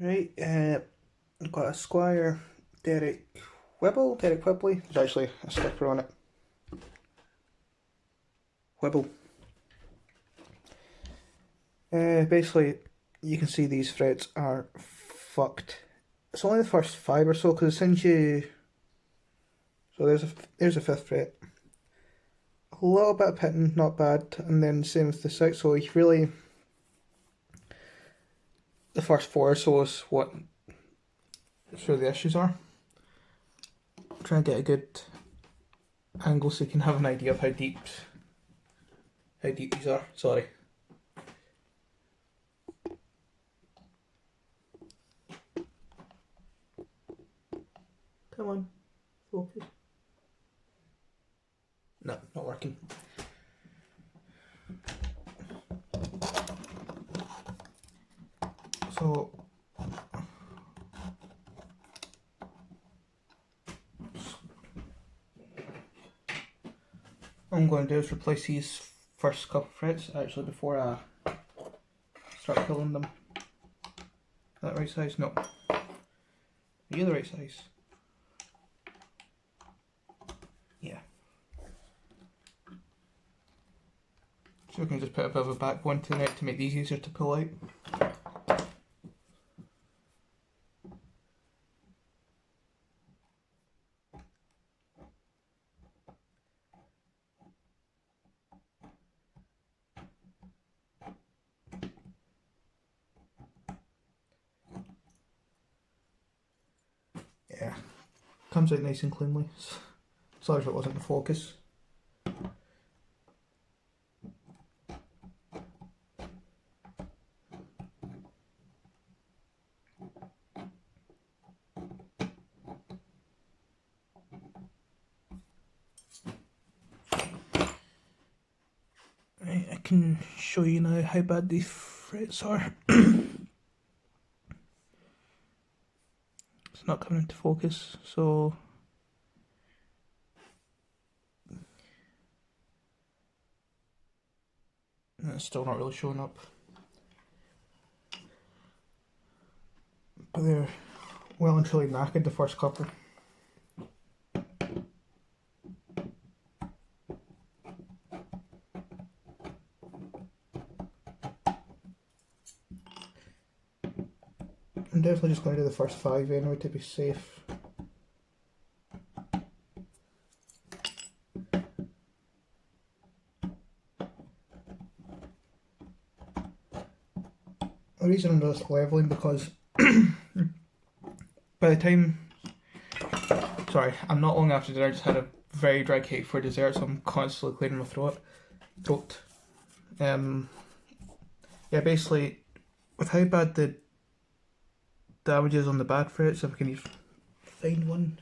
Right, I've got a Squier Deryck Whibley. There's actually a sticker on it. Whibble. Basically, you can see these frets are fucked. It's only the first five or so, because since you... So there's a fifth fret. A little bit of pitting, not bad, and then same with the sixth, so you really... The first four or so is what sure the issues are. Try and get a good angle so you can have an idea of how deep these are. Sorry. Come on, focus. No, not working. So what I'm going to do is replace these first couple frets actually before I start pulling them. Is that right size? No. Are you the right size? Yeah. So we can just put a bit of a backbone to the neck to make these easier to pull out. Yeah, comes out nice and cleanly. Sorry if it wasn't the focus. Right, I can show you now how bad these frets are. It's not coming into focus, so it's still not really showing up. But they're well and truly knackered, the first couple. I'm definitely just going to do the first five anyway to be safe. The reason I'm just leveling because by the time, sorry, I'm not long after dinner. I just had a very dry cake for dessert, so I'm constantly clearing my throat. Yeah, basically, with how bad the damage is on the bad frets, if I can find one.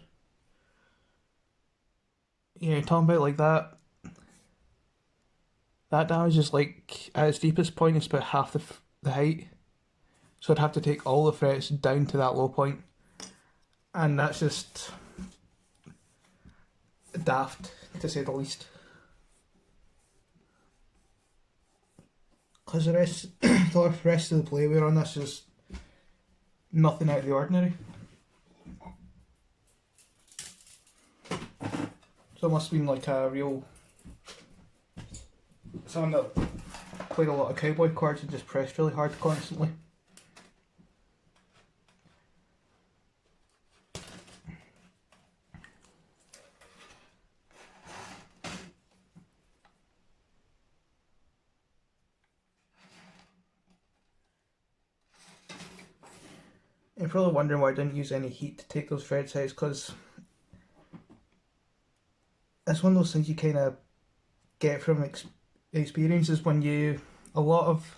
Yeah, talking about like that. That damage is like at its deepest point, it's about half the height. So I'd have to take all the frets down to that low point, and that's just daft to say the least. Because the rest of the play we're on this is nothing out of the ordinary. So it must have been like a real someone that played a lot of cowboy chords and just pressed really hard constantly. You're probably wondering why I didn't use any heat to take those frets out, because it's one of those things you kind of get from experiences when a lot of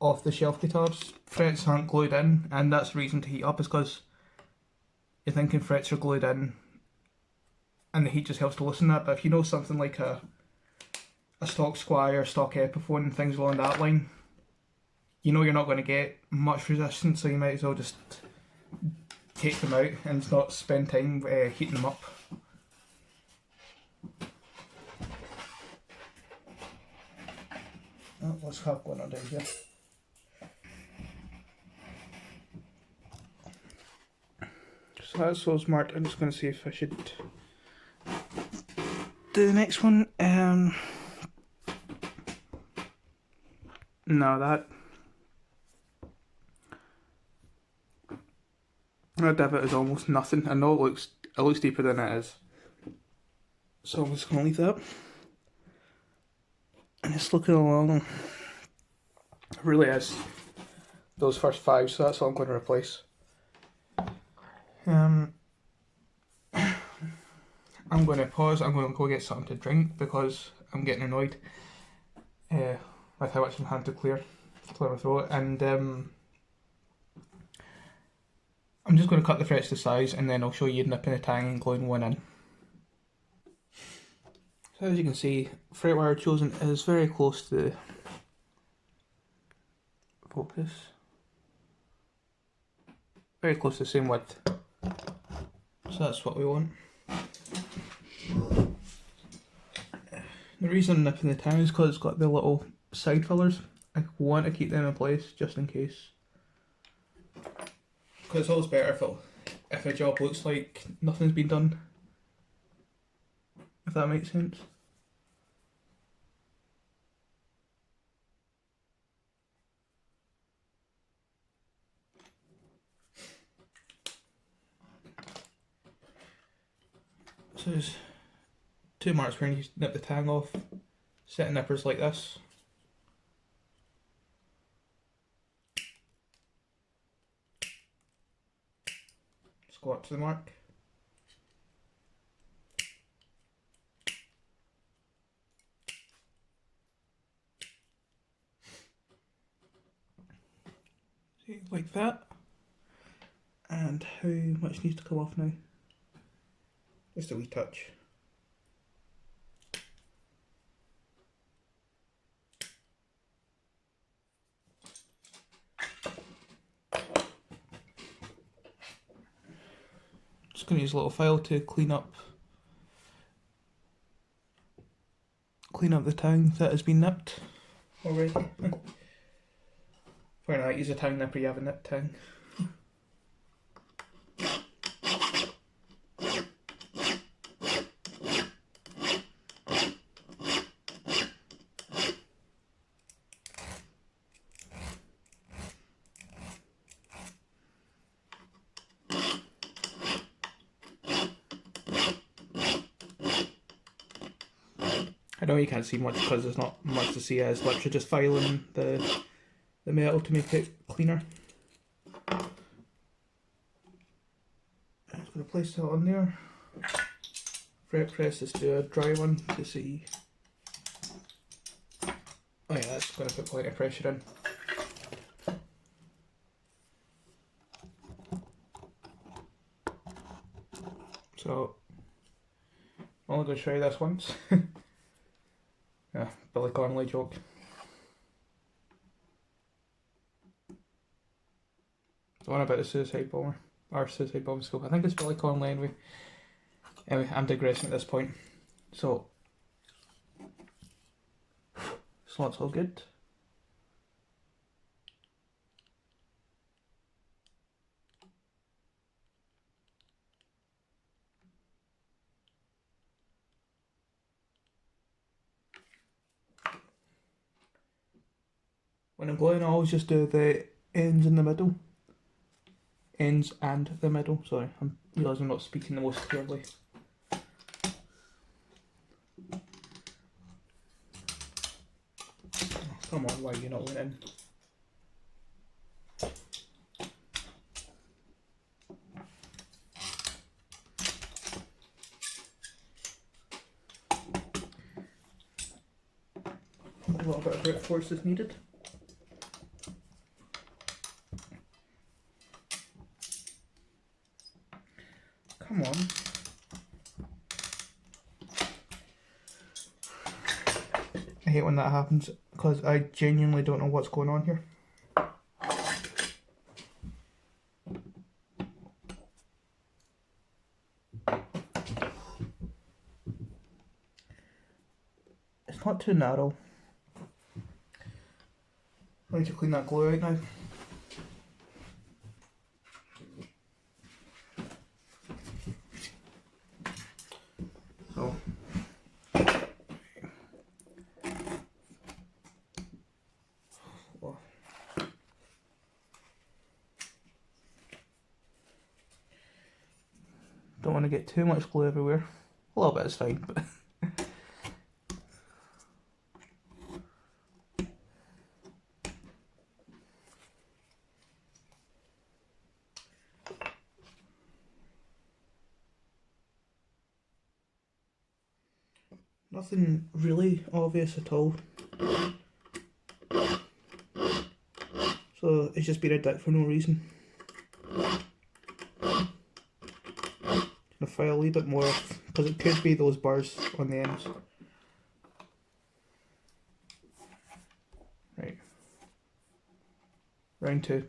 off the shelf guitars frets aren't glued in, and that's the reason to heat up, is because you're thinking frets are glued in and the heat just helps to loosen that. But if you know something like a stock Squier, stock Epiphone and things along that line, you know you're not going to get much resistance, so you might as well just take them out and not spend time heating them up. Oh, what's going on down here? So that's those marked. I'm just going to see if I should do the next one. No, that divot is almost nothing. I know it looks deeper than it is. So I'm just going to leave that. And it's looking along. It really is those first 5, so that's all I'm going to replace. I'm going to pause. I'm going to go get something to drink because I'm getting annoyed with how much I'm having to clear my throat, and I'm just going to cut the frets to size, and then I'll show you nipping the tang and gluing one in. So as you can see, fret wire chosen is very close to the focus. Very close to the same width. So that's what we want. The reason I'm nipping the tang is because it's got the little side fillers. I want to keep them in place just in case. Because it's always better if a job looks like nothing's been done. If that makes sense. So there's 2 marks where you nip the tang off, set nippers like this. Just go up to the mark. See, like that. And how much needs to come off now? Just a wee touch. Just going to use a little file to clean up the tang that has been nipped already. Why not use a tang nipper, you have a nipped tang. I know you can't see much because there's not much to see, it's literally just filing the metal to make it cleaner. I'm just going to place that on there. Fret press is to a dry one to see. Oh yeah, that's going to put plenty of pressure in. So, I'm only going to show you this once. Yeah, Billy Connolly joke. The one about the suicide bomber, or suicide bomb scope. I think it's Billy Connolly anyway. Anyway, I'm digressing at this point. So, slot's all good. When I'm gluing, I always just do the ends in the middle. Ends and the middle. Sorry, I'm realising I'm not speaking the most clearly. Oh, come on, why are you not going in? A little bit of brute force is needed. Come on. I hate when that happens because I genuinely don't know what's going on here. It's not too narrow. I need to clean that glue out now. Don't want to get too much glue everywhere. A little bit is fine, but nothing really obvious at all. So it's just been a dick for no reason. Gonna file a little bit more off, because it could be those bars on the ends. Right. Round 2.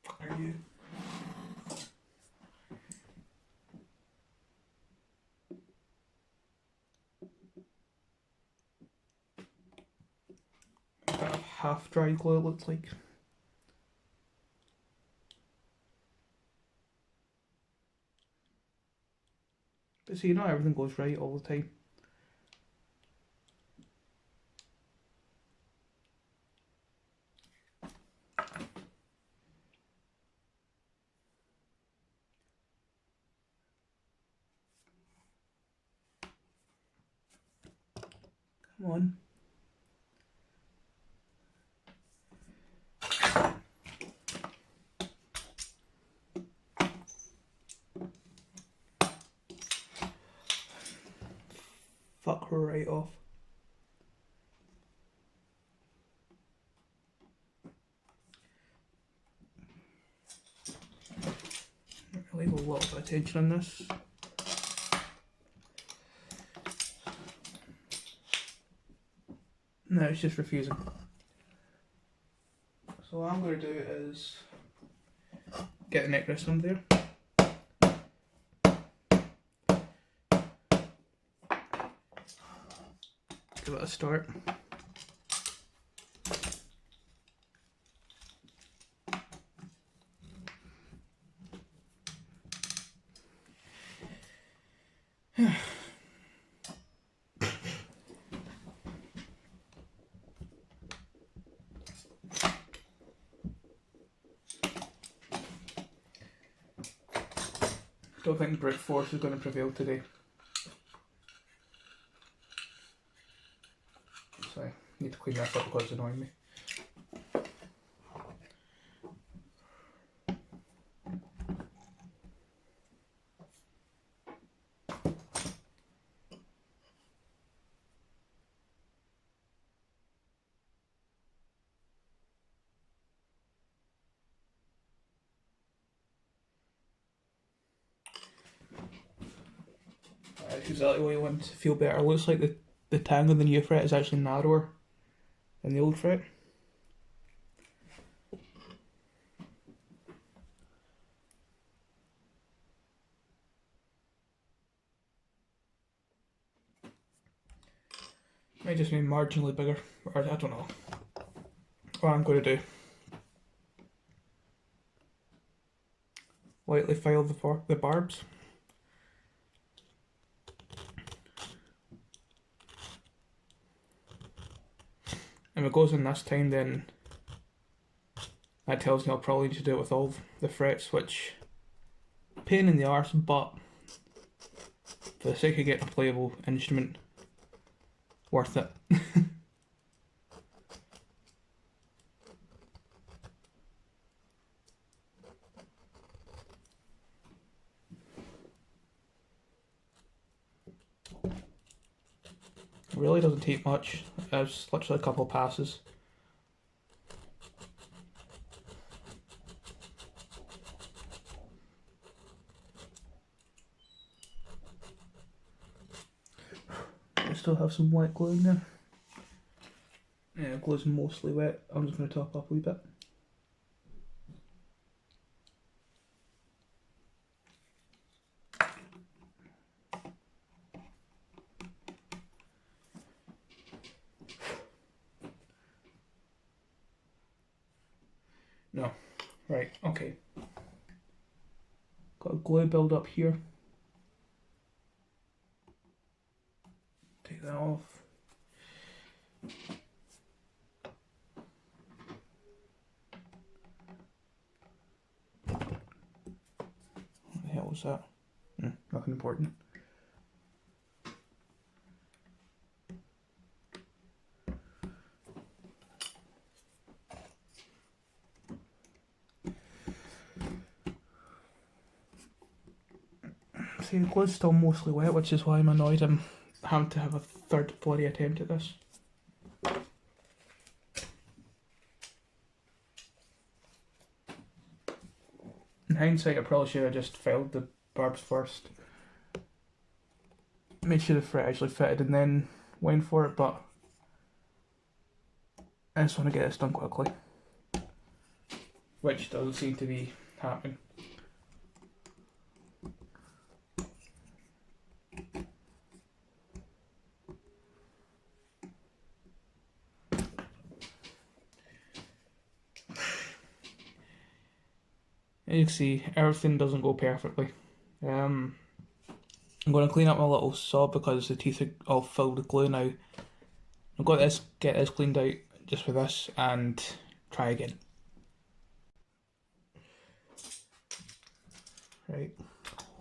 Fuck are you? Kind of half dry glue it looks like. But see, not everything goes right all the time. Come on. Fuck right off. Leave a little bit of tension on this. No, it's just refusing. So what I'm going to do is get the neck rest under there. Give it a start. Don't think brute force is going to prevail today. So I need to clean that up because it's annoying me. That's exactly what you want to feel better. It looks like the tang on the new fret is actually narrower than the old fret. Might just be marginally bigger, or I don't know what I'm going to do. Lightly file the barbs. If it goes in this time, then that tells me I'll probably need to do it with all the frets, which pain in the arse, but for the sake of getting a playable instrument, worth it. It really doesn't take much. It's literally a couple of passes. I still have some wet glue in there. Yeah, glue's mostly wet. I'm just going to top up a wee bit. No. Right, okay. Got a glue build up here. Take that off. What's that? Nothing important. See, the glue's still mostly wet, which is why I'm annoyed I'm having to have a third bloody attempt at this. In hindsight, I probably should have just filed the barbs first. Made sure the fret actually fitted and then went for it, but I just want to get this done quickly. Which doesn't seem to be happening. You can see everything doesn't go perfectly. I'm going to clean up my little saw because the teeth are all filled with glue now. I've got to get this cleaned out just with this and try again. Right,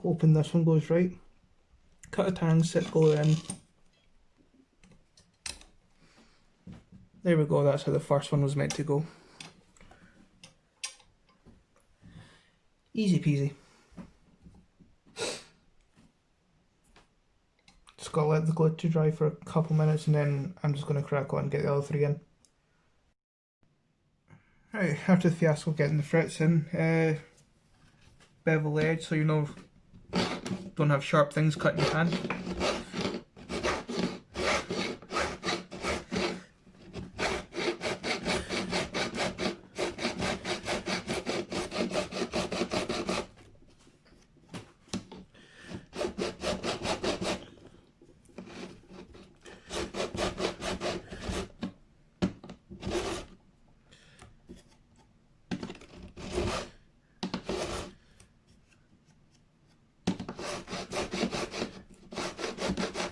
hoping this one goes right. Cut a tang, set glue in. There we go, that's how the first one was meant to go. Easy peasy. Just gotta let the glue to dry for a couple minutes and then I'm just gonna crack on and get the other three in. Right, after the fiasco of getting the frets in, bevel edge so you know don't have sharp things cut in your hand.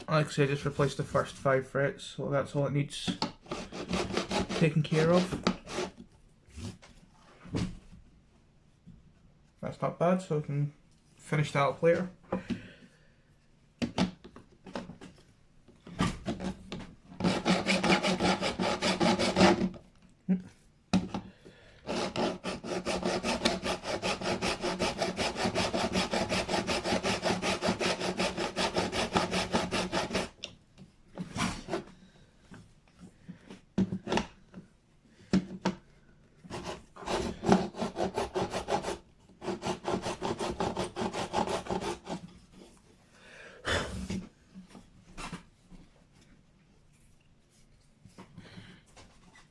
Like I said, just replace the first 5 frets, so that's all it needs taken care of. That's not bad, so we can finish that up later.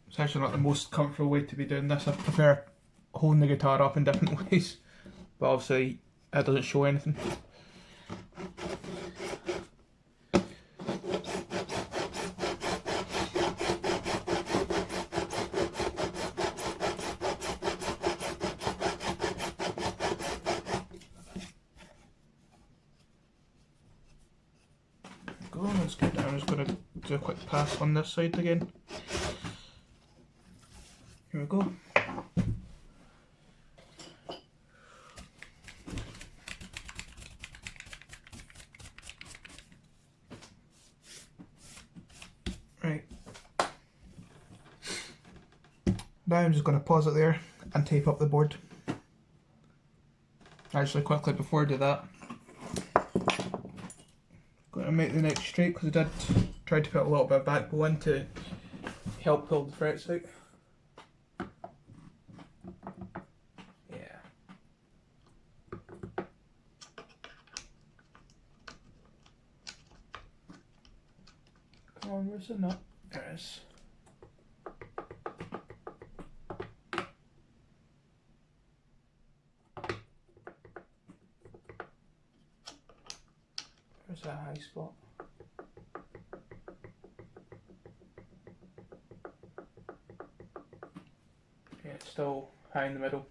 It's actually not the most comfortable way to be doing this. I prefer holding the guitar up in different ways, but obviously it doesn't show anything. Go on, let's get down. I'm just going to do a quick pass on this side again. Here we go. Right. Now I'm just going to pause it there and tape up the board. Actually, quickly before I do that, going to make the neck straight because I did try to put a little bit of back bow in to help pull the frets out. Come on, where's the nut? There it is. Where's that high spot? Yeah, it's still high in the middle.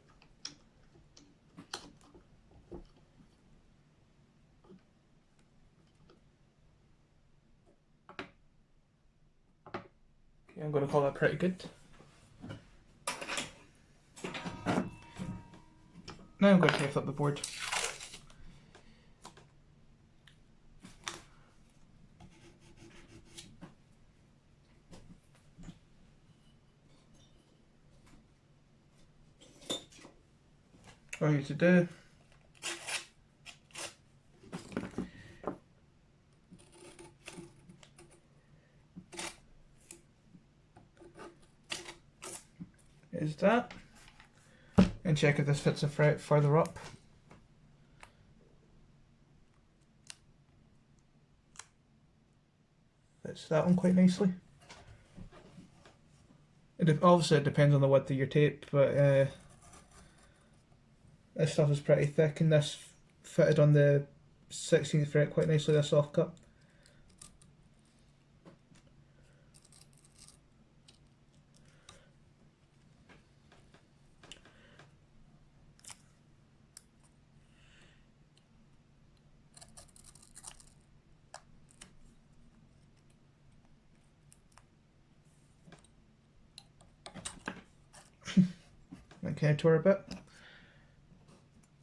I'm going to call that pretty good. Now I'm going to tape up the board. all you need to do is that, and check if this fits a fret further up. Fits that one quite nicely. Obviously it depends on the width of your tape, but this stuff is pretty thick, and this fitted on the 16th fret quite nicely, this soft cut. That kind of tore a bit,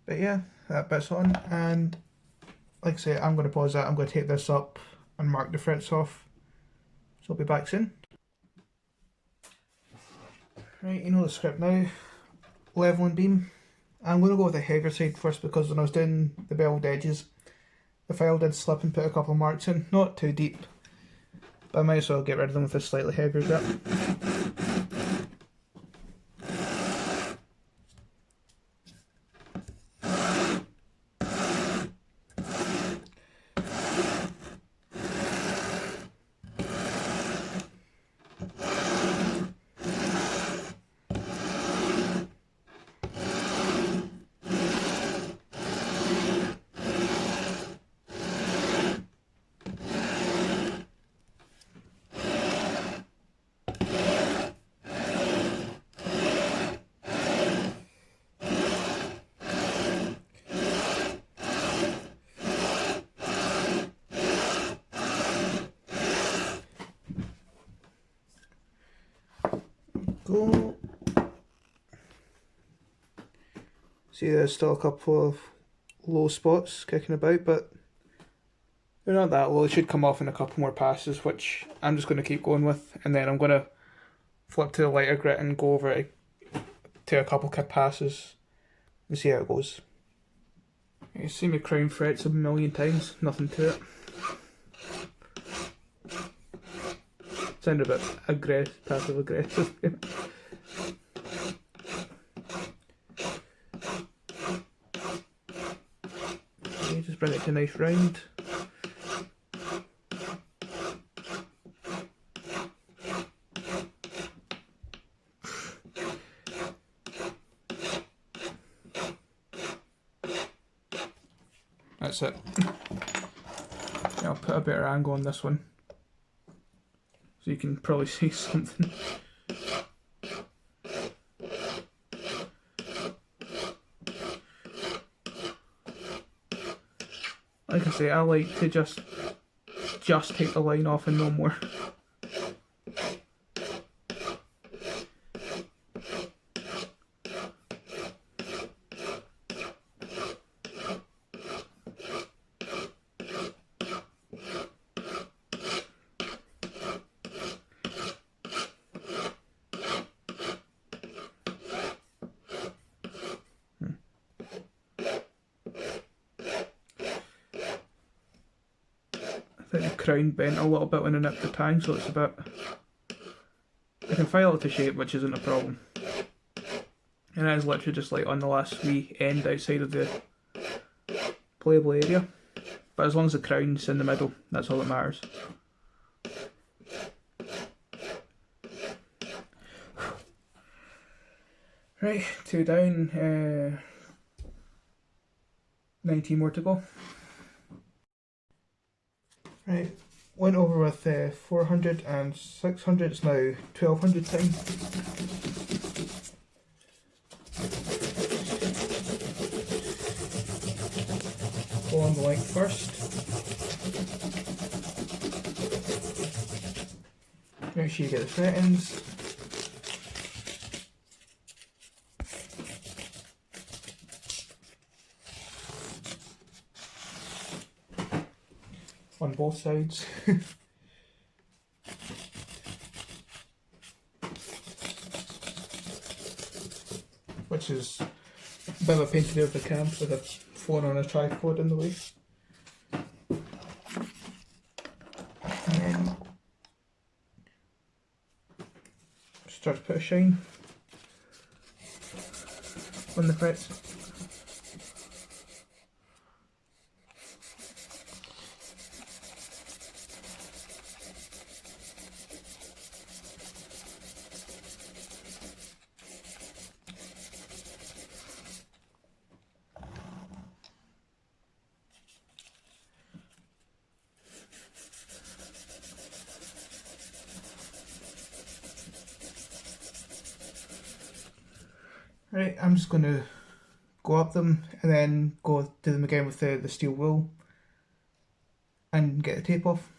but yeah, that bit's on, and like I say, I'm going to pause that. I'm going to take this up and mark the frets off, so I'll be back soon. Right, you know the script now. Leveling beam. I'm going to go with the heavier side first, because when I was doing the beveled edges, the file did slip and put a couple of marks in, not too deep, but I might as well get rid of them with a slightly heavier grip. Go. See, there's still a couple of low spots kicking about, but they're not that low. They should come off in a couple more passes, which I'm just going to keep going with, and then I'm going to flip to the lighter grit and go over it to a couple kid passes and see how it goes. You see me crown frets a million times, nothing to it. Sound a bit passive aggressive. Okay, just bring it to a nice round. That's it. Yeah, I'll put a better angle on this one, so you can probably see something. Like I say, I like to just take the line off and no more. I think the crown bent a little bit when I nipped the tang, so it's a bit... I can file it to shape, which isn't a problem. And it is literally just like on the last wee end outside of the playable area. But as long as the crown's in the middle, that's all that matters. Right, 2 down, 19 more to go. Right, went over with 400 and 600, it's now 1200 time. Go on the length first. Make sure you get the fret ends. On both sides. Which is A bit of a pain to do with the cams with a phone on a tripod in the way. And then start to put a shine on the frets. Right, I'm just going to go up them and then go do them again with the steel wool and get the tape off.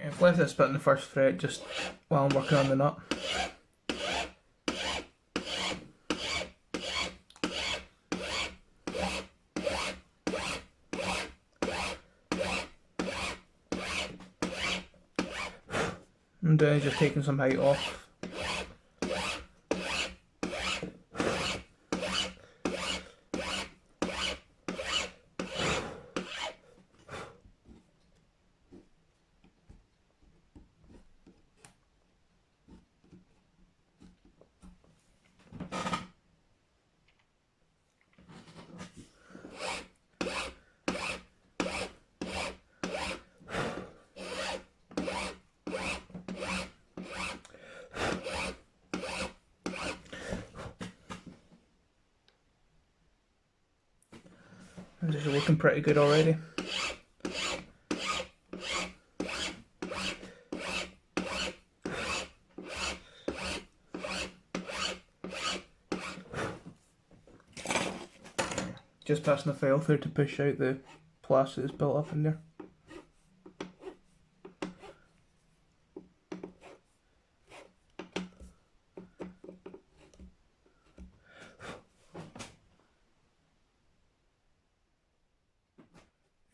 I've left this bit in the first fret just while I'm working on the nut. I'm doing just taking some height off. This is looking pretty good already. Just passing the file through to push out the plastic that's built up in there.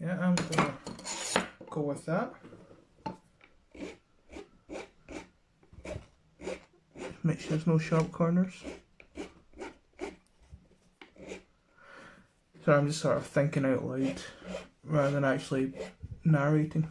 Yeah, I'm gonna go with that. Make sure there's no sharp corners. So I'm just sort of thinking out loud rather than actually narrating.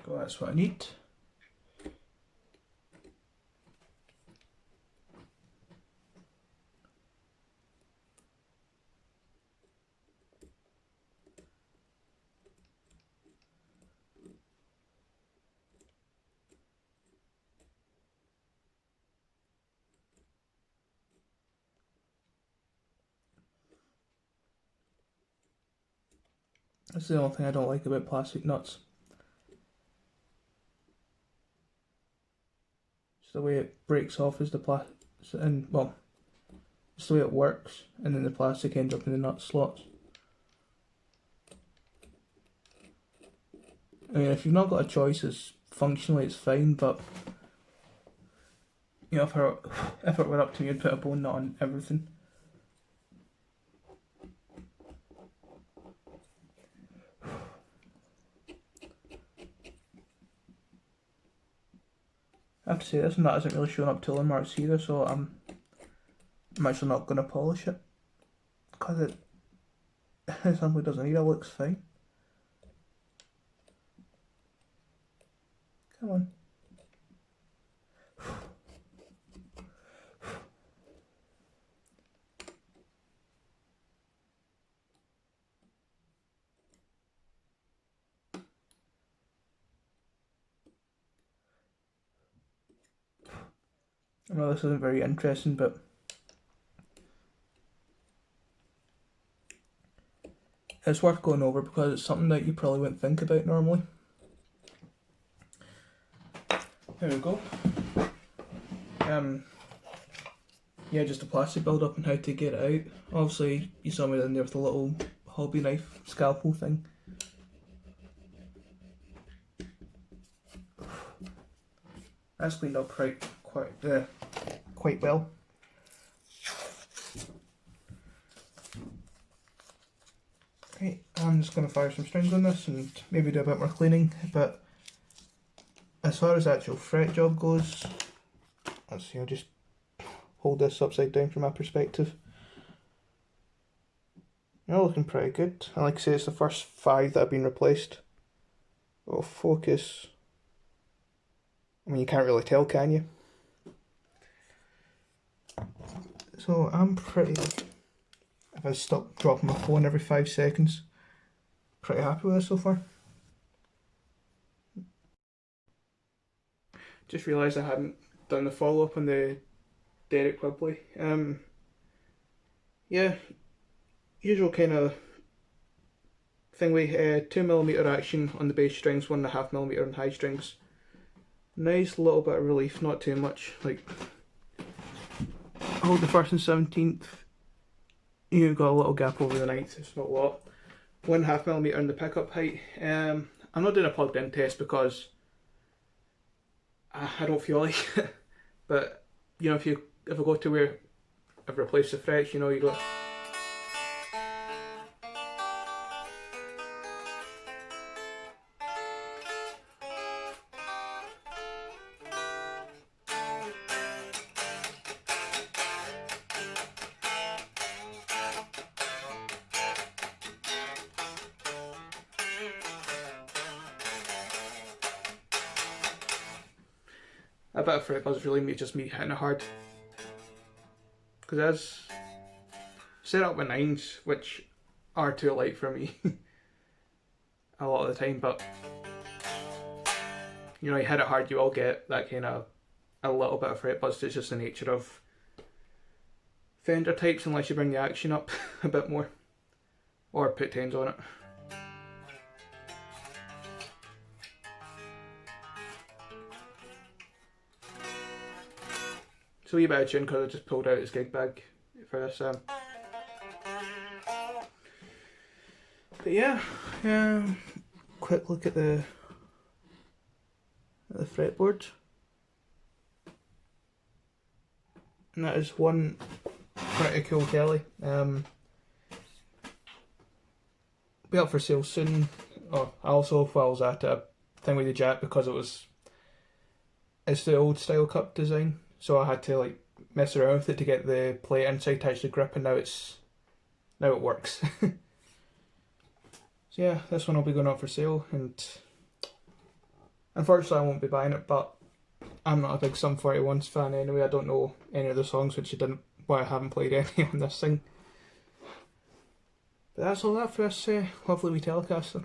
Go, that's what I need. That's the only thing I don't like about plastic nuts. It's the way it breaks off as the plastic, and well, it's the way it works, and then the plastic ends up in the nut slots. I mean, if you've not got a choice, functionally it's fine, but you know, if it were up to me, I'd put a bone nut on everything. I have to say, this nut isn't really showing up tooling marks either, so I'm actually not going to polish it because it simply doesn't need it. It looks fine. Come on. I know this isn't very interesting, but it's worth going over because it's something that you probably wouldn't think about normally. There we go. Yeah, just a plastic build up and how to get it out. Obviously, you saw me in there with a little hobby knife scalpel thing. That's cleaned up quite well. just going to fire some strings on this and maybe do a bit more cleaning, but as far as the actual fret job goes, let's see, I'll just hold this upside down from my perspective. They're all looking pretty good. And like I say, it's the first 5 that have been replaced. Oh, focus. I mean, you can't really tell, can you? So I'm pretty, if I stop dropping my phone every 5 seconds, pretty happy with this so far. Just realised I hadn't done the follow-up on the Deryck Whibley. Yeah, usual kind of thing with 2mm action on the bass strings, 1.5mm on high strings. Nice little bit of relief, not too much. Like, hold the 1st and 17th. You've got a little gap over the 9th, it's not a lot. 1.5mm on the pickup height. I'm not doing a plugged in test because I don't feel like it. But you know, if I go to where I've replaced the frets, you know, you go. A bit of fret buzz really just me hitting it hard. Because as set up with 9s, which are too light for me a lot of the time, but you know, you hit it hard, you will get that kind of a little bit of fret buzz. It's just the nature of Fender types unless you bring the action up a bit more or put 10s on it. So a wee bit of tune because I just pulled out his gig bag for this. But yeah, quick look at the fretboard, and that is one pretty cool telly. Be up for sale soon. Oh, I also, while I was at a thing with the jack, because it's the old style cup design. So I had to like mess around with it to get the plate inside to actually grip, and now it works. So yeah, this one will be going up for sale, and unfortunately I won't be buying it, but I'm not a big Sum 41s fan anyway. I don't know any of the songs, which I haven't played any on this thing. But that's all that for this lovely wee Telecaster.